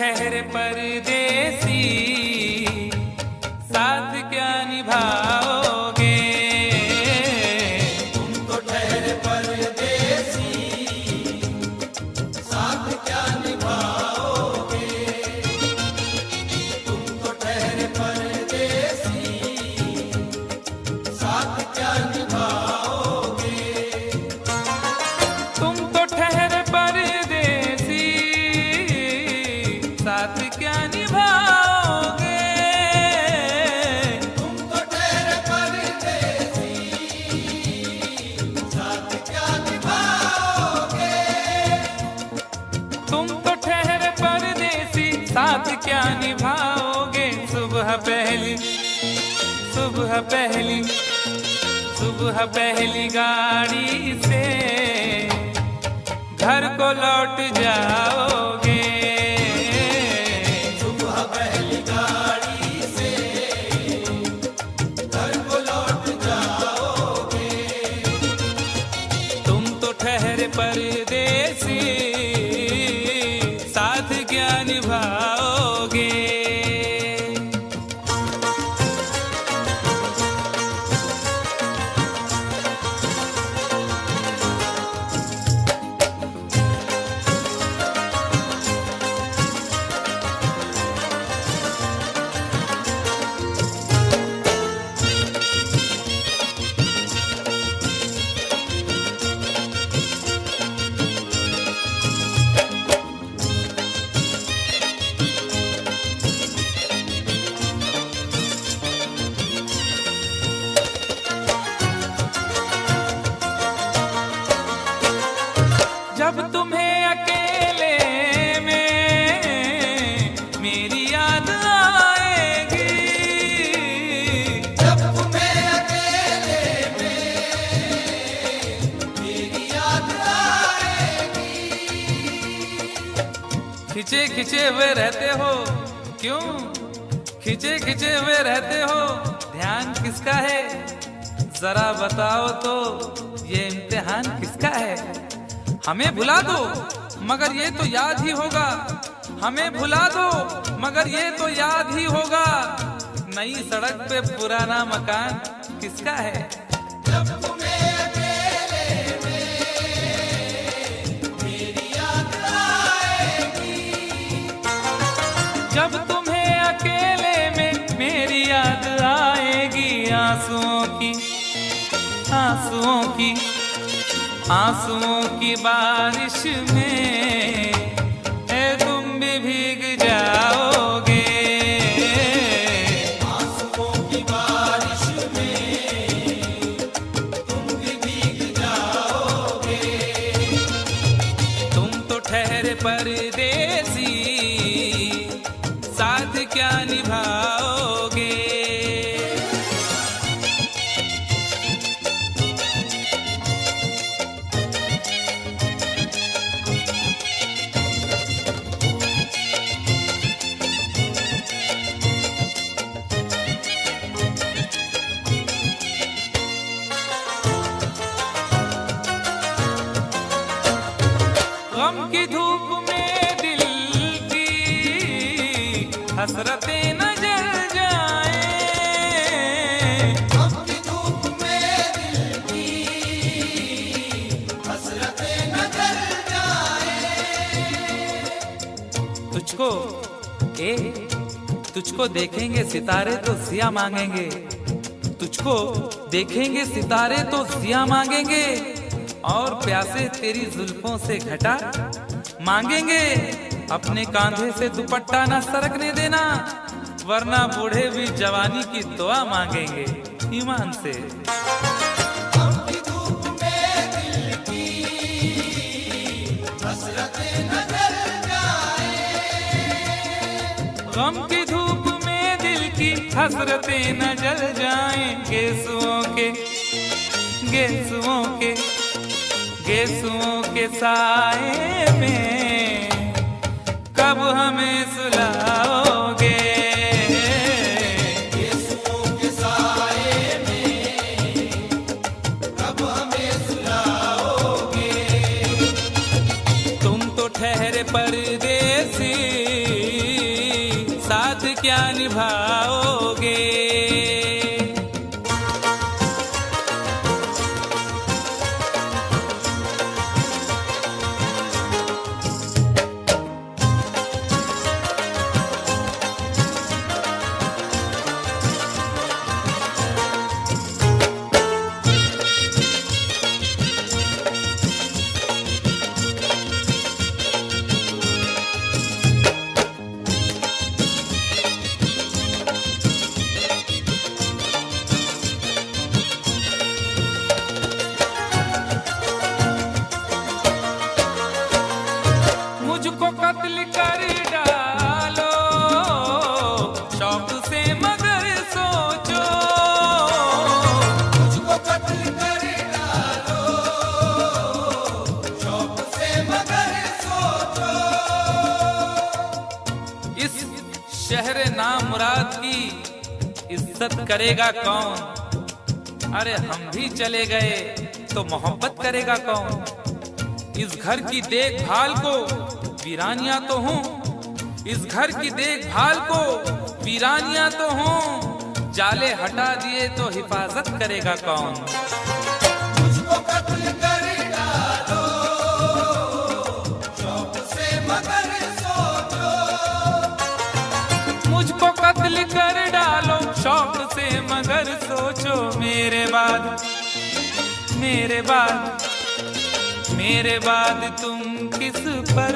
ठहरे परदेसी, साथ क्या निभाओगे? तुम तो ठहरे परदेसी, साथ क्या निभाओगे? तुम तो ठहरे परदेसी, साथ क्या निभाओगे? तुम तो ठहरे परदेसी, साथ क्या निभाओगे? तुम तो ठहरे परदेसी, साथ क्या निभाओगे? तुम तो ठहरे परदेसी, साथ क्या निभाओगे? सुबह पहली गाड़ी से घर को लौट जाओगे। सुबह पहली गाड़ी से घर को लौट जाओगे। तुम तो ठहरे परदेसी, साथ क्या निभाओगे? जब तुम्हें अकेले में मेरी याद आएगी, जब तुम्हें अकेले में मेरी याद आएगी। खिंचे खिंचे हुए रहते हो क्यों? खिंचे खिंचे हुए रहते हो, ध्यान किसका है? जरा बताओ तो, ये इम्तिहान किसका है? हमें भुला दो मगर ये तो याद ही होगा, हमें भुला दो मगर ये तो याद ही होगा। नई सड़क पे पुराना मकान किसका है? जब तुम्हें अकेले में मेरी याद आएगी। जब तुम्हें अकेले में मेरी याद आएगी, आंसुओं की बारिश में तुम भी भीग जाओगे। आंसुओं की बारिश में तुम भी भीग जाओगे। तुम तो ठहरे परदेसी, साथ क्या निभाओगे? गम की धूप में दिल की हसरतें न जल जाएं। गम की धूप में दिल की हसरतें न जल जाएं। तुझको देखेंगे सितारे तो जिया मांगेंगे। तुझको देखेंगे सितारे तो जिया मांगेंगे, और प्यासे तेरी जुल्फों से घटा मांगेंगे। अपने कांधे से दुपट्टा न सरकने देना, वरना बूढ़े भी जवानी की दुआ मांगेंगे ईमान से। गम की धूप में दिल की हसरतें न जल जाएं। गम की धूप में दिल की हसरतें न जल जाएं। गेसुओं के साए में कब हमें सुलाओगे? गेसुओं के साए में कब हमें सुलाओगे? तुम तो ठहरे परदेसी, इज्जत करेगा कौन? अरे हम भी चले गए तो मोहब्बत करेगा कौन? इस घर की देखभाल को वीरानियां तो हूँ, इस घर की देखभाल को वीरानियां तो हूँ, जाले हटा दिए तो हिफाजत करेगा कौन? मुझको कत्ल कर डालो शौक से मगर सोचो, मुझको कत्ल कर डालो शौक से मगर सोचो, मेरे बाद मेरे बाद मेरे बाद तुम किस पर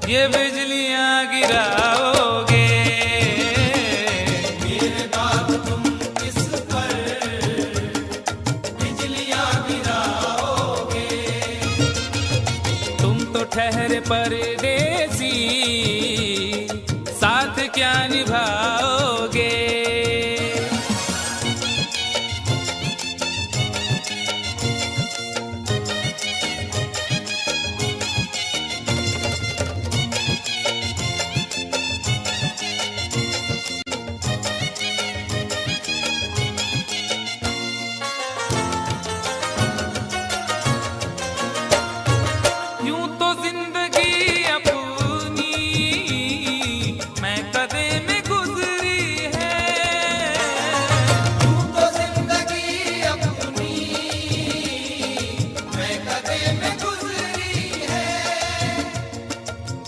ये बिजलियां गिराओगे? मेरे बाद तुम किस पर बिजलियां गिराओगे? तुम तो ठहरे परदेसी, साथ क्या निभाओगे? यूं तो जिंदगी अपनी मैं कदे में गुजरी है, यूं तो जिंदगी अपनी मैं कदे में गुजरी है।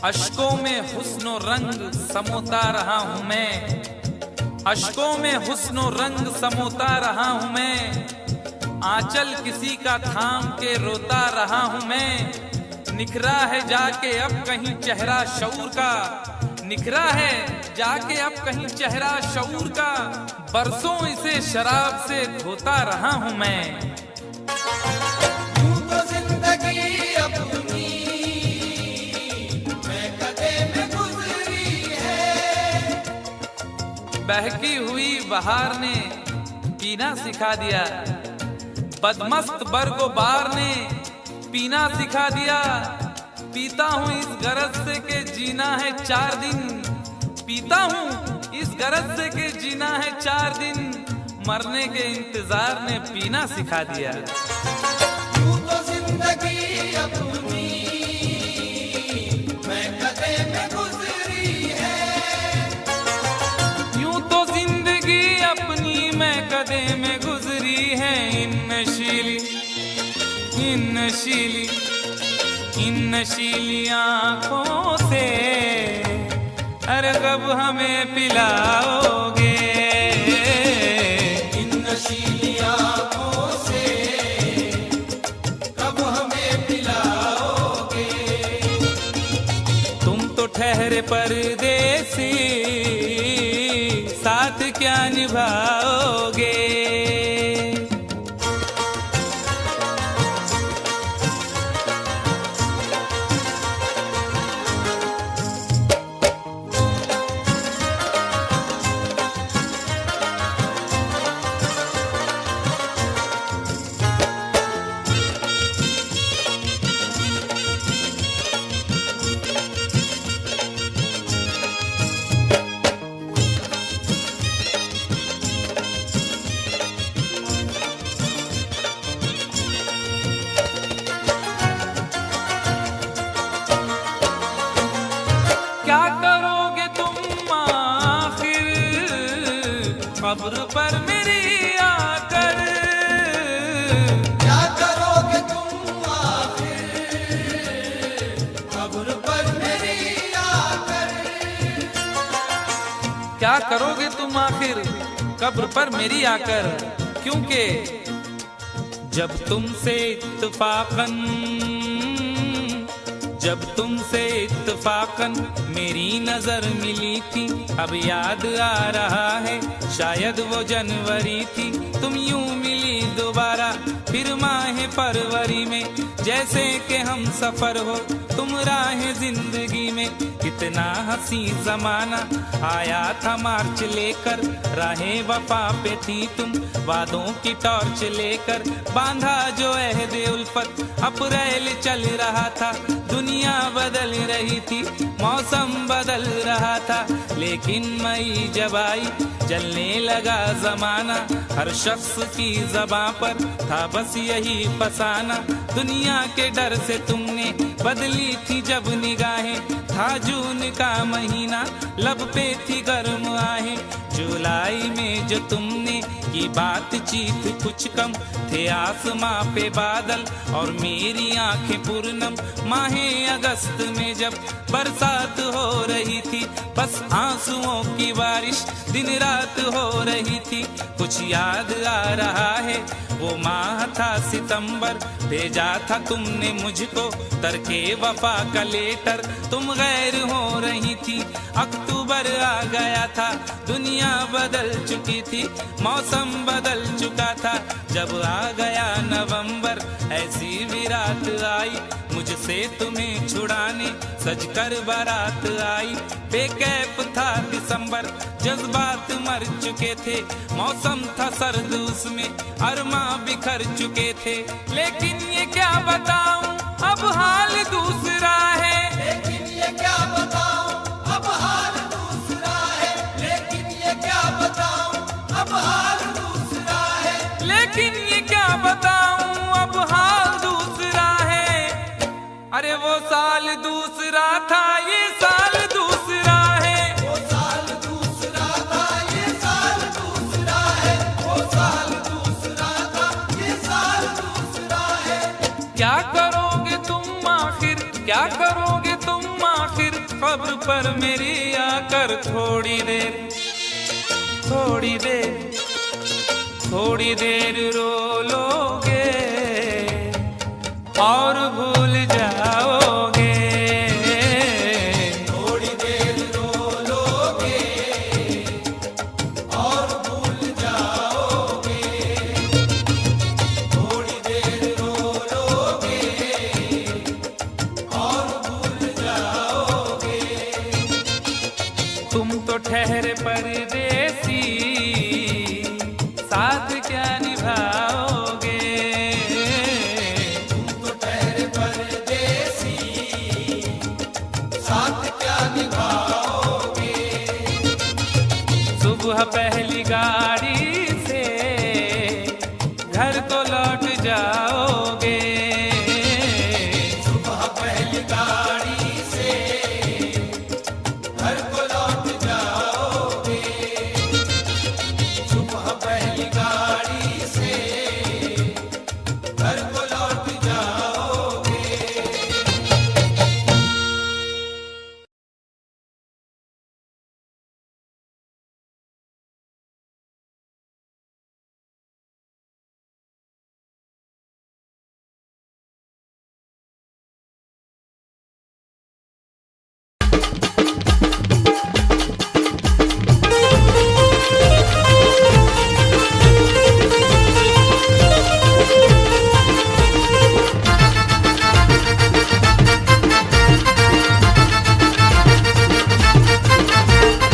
अश्कों में हुस्नो रंग समोता रहा हूं मैं, अश्कों में हुस्नो रंग समोता रहा हूं मैं, आंचल किसी का थाम के रोता रहा हूं मैं। निखरा है जाके अब कहीं चेहरा शऊर का, निखरा है जाके अब कहीं चेहरा शऊर का, बरसों इसे शराब से धोता रहा हूं मैं। यूं तो जिंदगी अपनी मैं कदे में गुजरी है। बहकी हुई बहार ने पीना सिखा दिया, बदमस्त बरगो बार ने पीना सिखा दिया। पीता हूँ इस गरज से के जीना है 4 दिन, पीता हूँ इस गरज से के जीना है 4 दिन, मरने के इंतजार ने पीना सिखा दिया। यूं तो जिंदगी अपनी मैं कदे में गुजरी है। यूं तो जिंदगी अपनी मैं कदे में गुजरी है। इन नशीली आंखों से अरे कब हमें पिलाओगे? इन नशीली आंखों से कब हमें पिलाओगे? तुम तो ठहरे परदेसी, साथ क्या निभाओगे? क्या करोगे तुम आखिर कब्र पर मेरी आकर? क्या करोगे तुम आखिर कब्र पर मेरी आकर? क्या करोगे तुम आखिर कब्र पर मेरी आकर? क्योंकि जब तुमसे इत्तफाकन मेरी नजर मिली थी, अब याद आ रहा है शायद वो जनवरी थी। तुम यूं मिली दोबारा फिर माह फरवरी में, जैसे कि हम सफर हो तुम राह जिंदगी में। कितना हंसी जमाना आया था मार्च लेकर, राहे वफा पे थी तुम वादों की टॉर्च लेकर। बांधा जो अहद उल्फत अप्रैल चल रहा था, दुनिया बदल रही थी मौसम बदल रहा था। लेकिन मई जब आई जलने लगा जमाना, हर शख्स की ज़बां पर था बस यही फसाना। दुनिया के डर से तुमने बदली थी जब निगाहें, था जून का महीना लब पे थी गर्म आहें। जुलाई में जो तुमने की बातचीत कुछ कम थे आसमां पे बादल और मेरी आंखें पूर्णम। माहे अगस्त में जब बरसात हो रही थी, बस आंसुओं की बारिश दिन रात हो रही थी। कुछ याद आ रहा है वो माह था सितंबर, भेजा था तुमने मुझको तरके वफा का लेटर। तुम गैर हो रही थी, अक्टूबर आ गया था, दुनिया बदल चुकी थी, मौसम बदल चुका था। जब आ गया नवंबर ऐसी भी रात आई, मुझसे तुम्हें छुड़ाने सजकर बारात आई। बेकैफ था दिसंबर, जज्बात मर चुके थे, मौसम था सर्द उसमें अरमा बिखर चुके थे। लेकिन ये क्या बताऊं अब हाल दूसरा है, लेकिन ये क्या बताऊं अब हाल दूसरा है, लेकिन ये क्या बताऊं अब हाल दूसरा है, लेकिन ये क्या बताऊं अब हाल दूसरा है। अरे वो साल दूसरा था ये साल दूसरा है, वो साल दूसरा था ये साल दूसरा है, वो साल दूसरा था ये साल दूसरा है। क्या करोगे तुम आखिर, क्या करोगे तुम आखिर, खबर पर मेरी आकर थोड़ी देर, थोड़ी देर, थोड़ी देर रो लोगे और भूल जाओगे। थोड़ी देर रो लोगे और भूल जाओगे, थोड़ी देर रो लोगे और भूल जाओगे। तुम तो ठहरे परदेसी, साथ क्या निभाओगे। तुम तो ठहरे परदेसी, साथ क्या निभाओगे। सुबह पहली गाड़ी से घर को लौट जाओगे। सुबह पहली गाड़ी से घर को लौट जाओगे, सुबह पहली गाड़ी से घर को लौट जाओगे।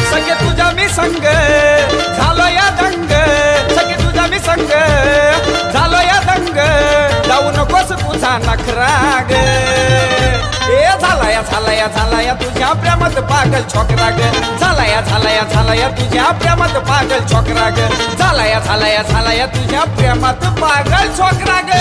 सखे तुझा मी संग झालो या दंग, सखे तुझा मी संग झालो या दंग, जाऊ नकोस तुझा नखराग। ए झाला या तुझ्या प्रेमात पागल छोकरा ग, झाला या तुझ्या प्रेमात पागल छोकरा ग, झाला या तुझ्या प्रेमात पागल छोकरा ग।